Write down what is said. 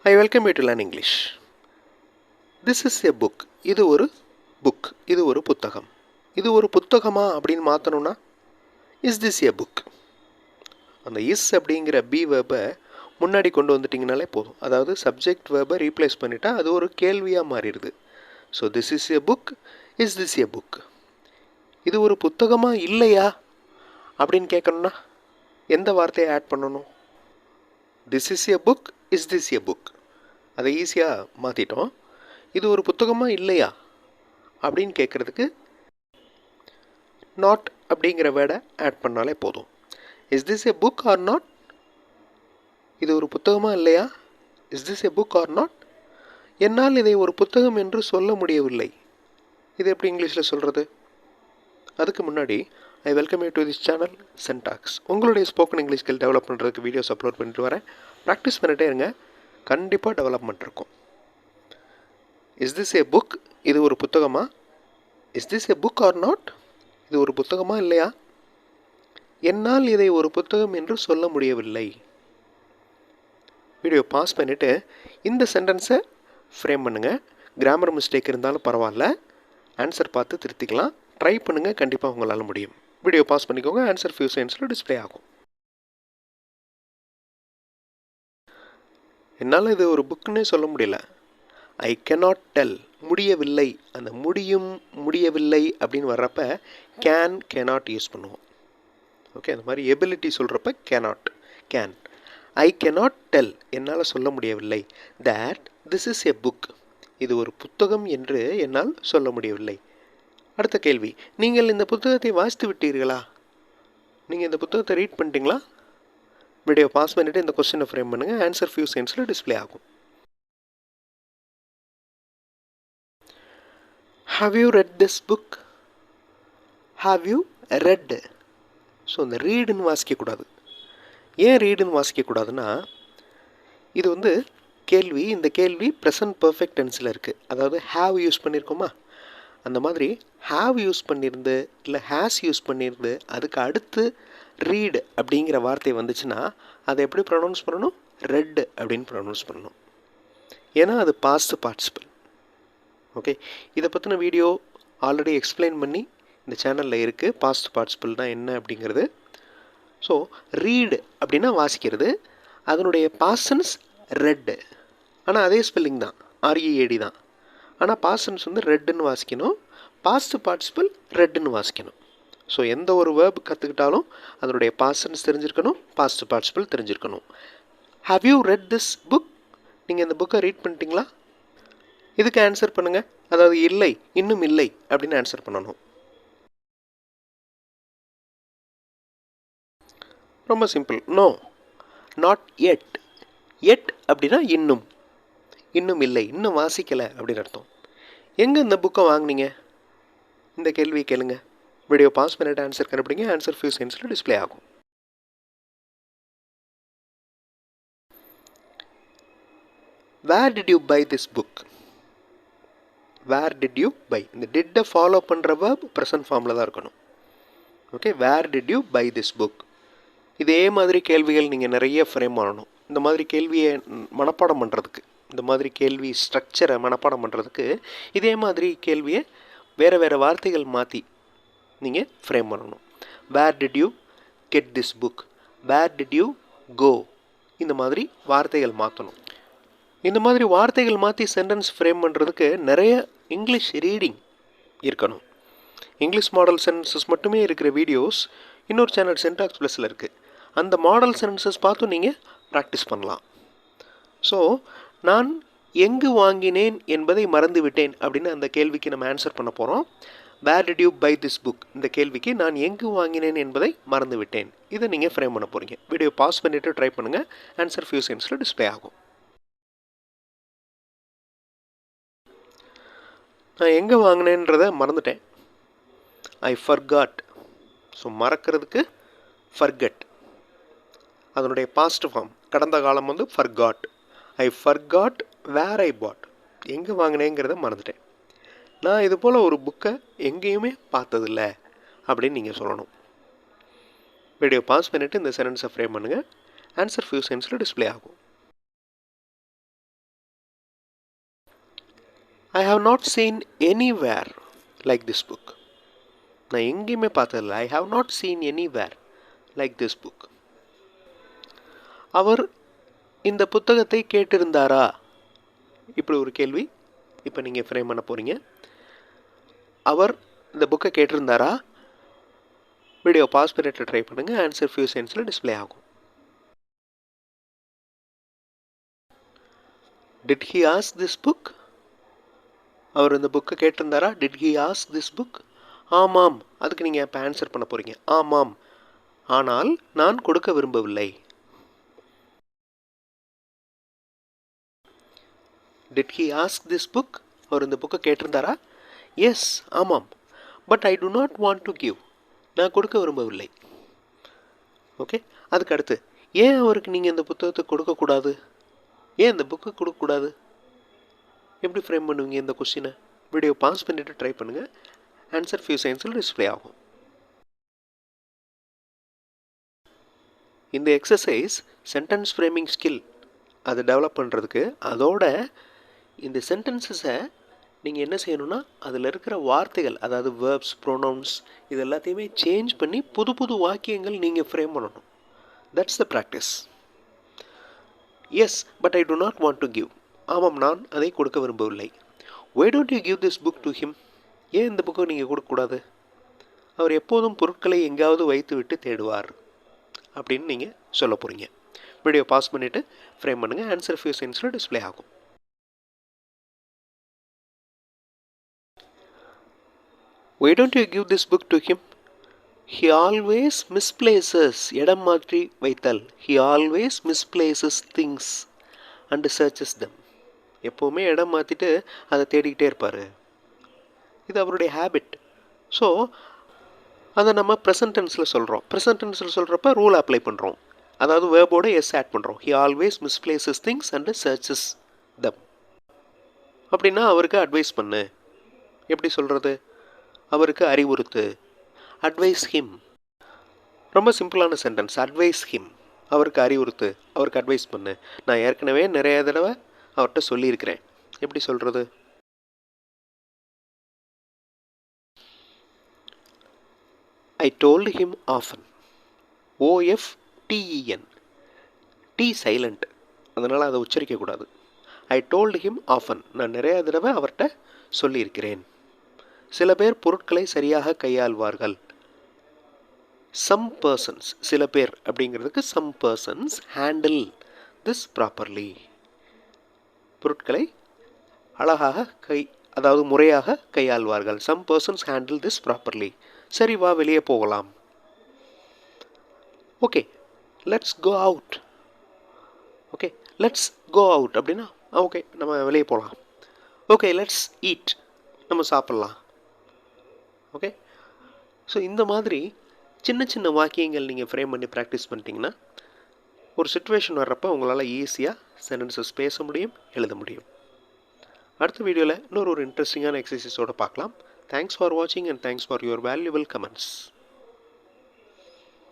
I welcome you to learn English. This is a book. இது ஒரு book. இது ஒரு புத்தகம். இது ஒரு புத்தகமா அப்படின்னு மாற்றணும்னா இஸ் திஸ் எ புக். அந்த இஸ் அப்படிங்கிற பி வேர்பை முன்னாடி கொண்டு வந்துட்டிங்கனாலே போதும். அதாவது சப்ஜெக்ட் வேர்பை ரீப்ளேஸ் பண்ணிட்டா அது ஒரு கேள்வியாக மாறிடுது. So this is a book. Is this a book. இது ஒரு புத்தகமா இல்லையா அப்படின்னு கேட்கணும்னா எந்த வார்த்தையை ஆட் பண்ணணும்? This is a book. Is this a book. அதை ஈஸியாக மாற்றிட்டோம். இது ஒரு புத்தகமாக இல்லையா அப்படின்னு கேட்குறதுக்கு நாட் அப்படிங்கிற வேர்டை ஆட் பண்ணாலே போதும். Is this a book or not? இது ஒரு புத்தகமாக இல்லையா? Is this a book or not? என்னால் இதை ஒரு புத்தகம் என்று சொல்ல முடியவில்லை. இது எப்படி இங்கிலீஷில் சொல்கிறது? அதுக்கு முன்னாடி I welcome you to this channel Sentax. உங்களுடைய ஸ்போக்கன் இங்கிலீஷ் ஸ்கில் டெவலப் பண்ணுறதுக்கு வீடியோஸ் அப்லோட் பண்ணிட்டு வரேன். ப்ராக்டிஸ் பண்ணிட்டே இருங்க, கண்டிப்பாக டெவலப்மெண்ட் இருக்கும். Is this a book? இது ஒரு புத்தகமா? Is this a book or not? இது ஒரு புத்தகமா இல்லையா? என்னால் இதை ஒரு புத்தகம் என்று சொல்ல முடியவில்லை. வீடியோ பாஸ் பண்ணிவிட்டு இந்த சென்டென்ஸை ஃப்ரேம் பண்ணுங்கள். கிராமர் மிஸ்டேக் இருந்தாலும் பரவாயில்ல, ஆன்சர் பார்த்து திருத்திக்கலாம். ட்ரை பண்ணுங்கள், கண்டிப்பாக உங்களால் முடியும். வீடியோ பாஸ் பண்ணிக்கோங்க. ஆன்சர் ஃபியூ செகண்ட்ஸில் டிஸ்பிளே ஆகும். என்னால் இது ஒரு புக்குன்னே சொல்ல முடியல. ஐ cannot டெல். முடியவில்லை. அந்த முடியும் முடியவில்லை அப்படின்னு வர்றப்ப cannot யூஸ் பண்ணுவோம். ஓகே, அந்த மாதிரி எபிலிட்டி சொல்கிறப்ப கேன். I cannot del. என்னால் சொல்ல முடியவில்லை. that this is a book. இது ஒரு புத்தகம் என்று என்னால் சொல்ல முடியவில்லை. அடுத்த கேள்வி, நீங்கள் இந்த புத்தகத்தை வாசித்து விட்டீர்களா? நீங்கள் இந்த புத்தகத்தை ரீட் பண்ணிட்டீங்களா? வீடியோ பாஸ் பண்ணிவிட்டு இந்த கொஸ்டினை ஃப்ரேம் பண்ணுங்கள். ஆன்சர் ஃபியூ செகண்ட்ஸில் டிஸ்பிளே ஆகும். Have you read this book? Have you read? So இந்த ரீடுன்னு வாசிக்கக்கூடாது. ஏன் ரீடுன்னு வாசிக்கக்கூடாதுன்னா, இது வந்து கேள்வி. இந்த கேள்வி ப்ரெசன்ட் பர்ஃபெக்ட் டென்ஸில் இருக்குது. அதாவது ஹாவ் யூஸ் பண்ணியிருக்கோமா, அந்த மாதிரி ஹாவ் யூஸ் பண்ணியிருந்து இல்லை ஹேஸ் யூஸ் பண்ணியிருந்து அதுக்கு அடுத்து ரீடு அப்படிங்கிற வார்த்தை வந்துச்சுன்னா அதை எப்படி ப்ரொனவுன்ஸ் பண்ணணும்? ரெட் அப்படின்னு ப்ரொனவுன்ஸ் பண்ணணும். ஏன்னா அது பாஸ்ட் பார்ட்டிசிபிள். ஓகே, இதை பற்றின வீடியோ ஆல்ரெடி எக்ஸ்பிளைன் பண்ணி இந்த சேனலில் இருக்குது. பாஸ்ட் பார்ட்டிசிபிள் தான் என்ன அப்படிங்கிறது. ஸோ ரீடு அப்படின்னா வாசிக்கிறது, அதனுடைய பாஸ்டன்ஸ் ரெட்டு. ஆனால் அதே ஸ்பெல்லிங் தான், READ தான். ஆனால் பாஸ்டன்ஸ் வந்து ரெட்டுன்னு வாசிக்கணும், பாஸ்ட் பார்ட்டிசிபிள் ரெட்டுன்னு வாசிக்கணும். ஸோ எந்த ஒரு வேர்ப் கற்றுக்கிட்டாலும் அதனுடைய பாஸ்டன்ஸ் தெரிஞ்சிருக்கணும், பாஸ்ட் பார்ட்டிசிபிள் தெரிஞ்சிருக்கணும். Have you red this book? நீங்கள் இந்த புக்கை ரீட் பண்ணிட்டீங்களா? இதுக்கு ஆன்சர் பண்ணுங்கள். அதாவது இல்லை, இன்னும் இல்லை அப்படின்னு ஆன்சர் பண்ணணும். ரொம்ப simple. No, not yet. Yet அப்படின்னா இன்னும், இன்னும் இல்லை, இன்னும் வாசிக்கலை அப்படின்னு அர்த்தம். எங்கே இந்த புக்கை வாங்கினீங்க? இந்த கேள்வியை கேளுங்க. வீடியோ பாஸ் பண்ணிட்டு ஆன்சர் கண்டுபிடிங்க. ஆன்சர் ஃபியூ செகண்ட்ஸில் டிஸ்பிளே ஆகும். Where did you buy this book? Where did you buy. இந்த டிட்டை ஃபாலோ பண்ணுற வேர்ப் ப்ரெசன்ட் ஃபார்மில் தான் இருக்கணும். Okay, where did you buy this book. இதே மாதிரி கேள்விகள் நீங்கள் நிறைய ஃப்ரேம் பண்ணணும். இந்த மாதிரி கேள்வியை மனப்பாடம் பண்ணுறதுக்கு, இந்த மாதிரி கேள்வி ஸ்ட்ரக்சரை மனப்பாடம் பண்ணுறதுக்கு இதே மாதிரி கேள்வியை வேறு வேறு வார்த்தைகள் மாற்றி நீங்கள் ஃப்ரேம் பண்ணணும். Where did you get this book? Where did you go? இந்த மாதிரி வார்த்தைகள் மாற்றணும். இந்த மாதிரி வார்த்தைகள் மாற்றி சென்டென்ஸ் ஃப்ரேம் பண்ணுறதுக்கு நிறைய இங்கிலீஷ் ரீடிங் இருக்கணும். இங்கிலீஷ் மாடல் சென்டென்சஸ் மட்டுமே இருக்கிற வீடியோஸ் இன்னொரு சேனல் சென்டாக்ஸ் ப்ளஸில் இருக்குது. அந்த மாடல் சென்டென்சஸ் பார்த்தும் நீங்கள் ப்ராக்டிஸ் பண்ணலாம். ஸோ நான் எங்கு வாங்கினேன் என்பதை மறந்துவிட்டேன் அப்படின்னு அந்த கேள்விக்கு நம்ம ஆன்சர் பண்ண போகிறோம். Where did you buy this book? இந்த கேள்விக்கு நான் எங்கு வாங்கினேன் என்பதை மறந்துவிட்டேன். இதை நீங்கள் ஃப்ரேம் பண்ண போகிறீங்க. வீடியோ பாஸ் பண்ணிவிட்டு ட்ரை பண்ணுங்கள். ஆன்சர் ஃபியூ செகண்ட்ஸில் டிஸ்பிளே ஆகும். நான் எங்கே வாங்கினேன்றதை மறந்துட்டேன். I forgot. ஸோ மறக்கிறதுக்கு ஃபர்கட். அதனுடைய பாஸ்ட் ஃபார்ம் கடந்த காலம் வந்து ஃபர்காட். ஐ ஃபர்காட் வேர் ஐ பாட். எங்கே வாங்கினேங்கிறத மறந்துட்டேன். நான் இது போல் ஒரு புக்கை எங்கேயுமே பார்த்ததில்ல அப்படின்னு நீங்கள் சொல்லணும். வீடியோ பாஸ் பண்ணிவிட்டு இந்த சென்டென்ஸை ஃப்ரேம் பண்ணுங்கள். ஆன்சர் ஃபியூ செகண்ட்ஸில் டிஸ்பிளே ஆகும். I have not seen anywhere like this book. நான் எங்கேயுமே பார்த்ததில்ல. I have not seen anywhere like this book. அவர் இந்த புத்தகத்தை கேட்டிருந்தாரா? இப்படி ஒரு கேள்வி இப்போ நீங்கள் ஃப்ரேம் பண்ண போகிறீங்க. அவர் இந்த புக்கை கேட்டிருந்தாரா? வீடியோ பாஸ் பண்ணிட்டு ட்ரை பண்ணுங்கள். ஆன்சர் ஃபியூ செகண்ட்ஸில் டிஸ்பிளே ஆகும். Did he ask this book? அவர் இந்த புக்கை கேட்டிருந்தாரா? Did he ask this book? ஆமாம். அதுக்கு நீங்கள் இப்போ ஆன்சர் பண்ண போகிறீங்க. ஆமாம், ஆனால் நான் கொடுக்க விரும்பவில்லை. Did he ask this book? அவர் இந்த புக்கை கேட்டிருந்தாரா? எஸ், ஆமாம். But I do not want to give. நான் கொடுக்க விரும்பவில்லை. ஓகே, அதுக்கு அடுத்து ஏன் அவருக்கு நீங்கள் இந்த புத்தகத்தை கொடுக்கக்கூடாது? ஏன் இந்த புக்கு கொடுக்கக்கூடாது? எப்படி ஃப்ரேம் பண்ணுவீங்க இந்த கொஸ்டினை? வீடியோ பாஸ் பண்ணிவிட்டு ட்ரை பண்ணுங்கள். ஆன்சர் ஃபியூ செகண்ட்ஸில் டிஸ்பிளே ஆகும். இந்த எக்ஸசைஸ் சென்டென்ஸ் ஃப்ரேமிங் ஸ்கில் அதை டெவலப் பண்ணுறதுக்கு, அதோட இந்த சென்டென்சஸை நீங்கள் என்ன செய்யணும்னா அதில் இருக்கிற வார்த்தைகள், அதாவது வேர்ப்ஸ், ப்ரோனவுன்ஸ், இது எல்லாத்தையுமே சேஞ்ச் பண்ணி புது புது வாக்கியங்கள் நீங்கள் ஃப்ரேம் பண்ணணும். That's the practice. Yes, but I do not want to give. ஆமாம், நான் அதை கொடுக்க விரும்பவில்லை. Why don't you give this book to him? ஏன் இந்த புக்கை நீங்கள் கொடுக்கக்கூடாது? அவர் எப்போதும் பொருட்களை எங்காவது வைத்து விட்டு தேடுவார் அப்படின்னு நீங்கள் சொல்ல போகிறீங்க. வீடியோ பாஸ் பண்ணிவிட்டு ஃப்ரேம் பண்ணுங்கள். ஆன்சர் ஃபியூ செகண்ட்ஸில் டிஸ்பிளே ஆகும். Why don't you give this book to him? He always misplaces. இடம் மாற்றி வைத்தல். He always misplaces things and searches them. எப்போவுமே இடம் மாற்றிட்டு அதை தேடிக்கிட்டே இருப்பார். இது அவருடைய ஹேபிட். ஸோ அதை நம்ம ப்ரெசன்ட் டென்ஸில் சொல்கிறோம். ப்ரெசன்ட் டென்ஸில் சொல்கிறப்ப ரூல் அப்ளை பண்ணுறோம். அதாவது வேர்போட எஸ் ஆட் பண்ணுறோம். He always misplaces things and searches them. அப்படின்னா அவருக்கு அட்வைஸ் பண்ணு. எப்படி சொல்கிறது? அவருக்கு அறிவுறுத்து. Advice him. ரொம்ப சிம்பிளான சென்டென்ஸ். Advice him. அவருக்கு அறிவுறுத்து, அவருக்கு அட்வைஸ் பண்ணு. நான் ஏற்கனவே நிறைய தடவை அவர்கிட்ட சொல்லியிருக்கிறேன். எப்படி சொல்கிறது? I told him often. OFTEN. T silent, அதனால் அதை உச்சரிக்கக்கூடாது. I told him often. நான் நிறைய தடவை அவர்கிட்ட சொல்லியிருக்கிறேன். சில பேர் பொருட்களை சரியாக கையாள்வார்கள். சம் பர்சன்ஸ், சில பேர் அப்படிங்கிறதுக்கு some persons handle this properly. பொருட்களை அழகாக அதாவது முறையாக கையாள்வார்கள். Some persons handle this properly. சரி, வா வெளியே போகலாம். Okay, let's go out. Okay, let's go out அப்படின்னா ஓகே நம்ம வெளியே போகலாம். ஓகே, லெட்ஸ் ஈட், நம்ம சாப்பிட்லாம். ஓகே, ஸோ இந்த மாதிரி சின்ன சின்ன வாக்கியங்கள் நீங்கள் ஃப்ரேம் பண்ணி ப்ராக்டிஸ் பண்ணிட்டீங்கன்னா ஒரு சுச்சுவேஷன் வர்றப்போ உங்களால் ஈஸியாக சென்டென்சஸ் பேச முடியும், எழுத முடியும். அடுத்த வீடியோவில் இன்னொரு இன்ட்ரெஸ்டிங்கான எக்ஸசைஸோடு பார்க்கலாம். தேங்க்ஸ் ஃபார் வாட்சிங் and thanks for your valuable comments.